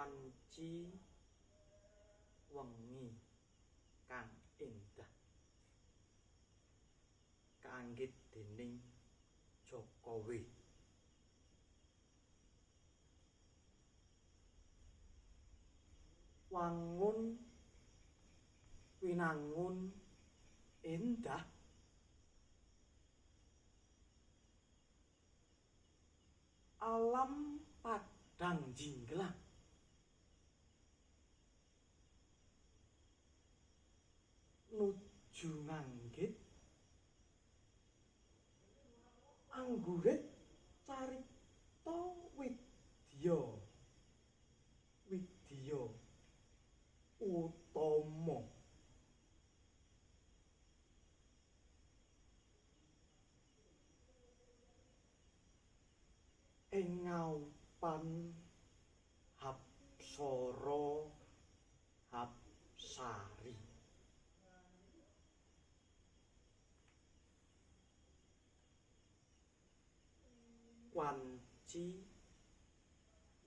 wanci wengi kang endah kaanggit dening Jokowi. Wangun winangun endah alam padang jinglang nuju nganggit anggurit carita widya utama ing ngaupan Hapsara Hapsari. Wanci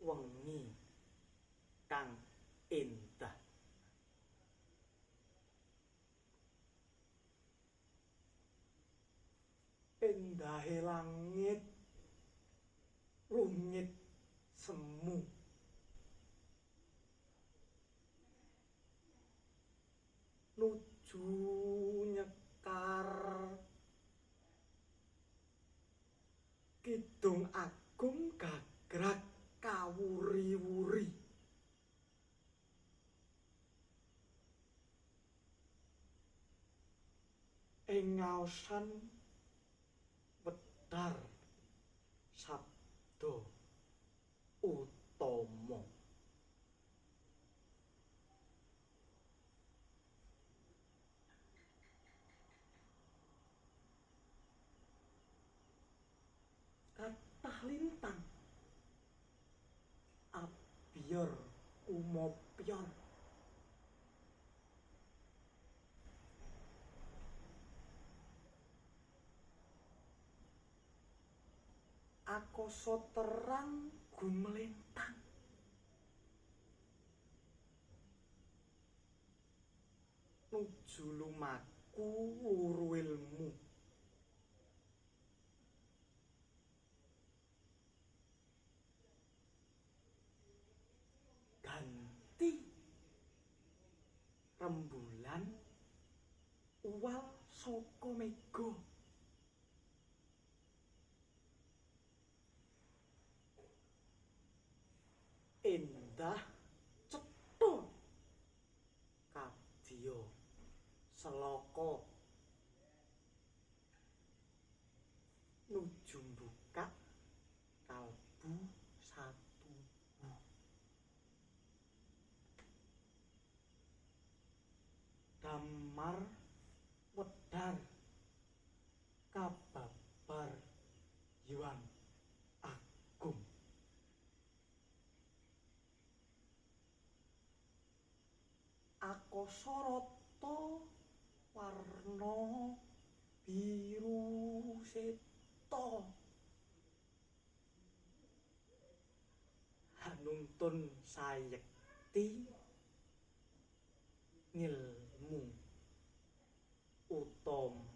wengi kang endah endahe langit rungit semu nuju nyekar Kidung Agung gagrag kawuri-wuri ing ngaosan wedhar sabda utama. Kathah lintang abyor kumopyor akasa terang gumlintang nuju lumaku luru ilmu ganti rembulan uwal saka mega endah cetha kadya selaka nuju mbukak kalbu satu damar wedhar kababar Hyang Agung akasa rata warna biru seta hanuntun sayekti ngilmu utama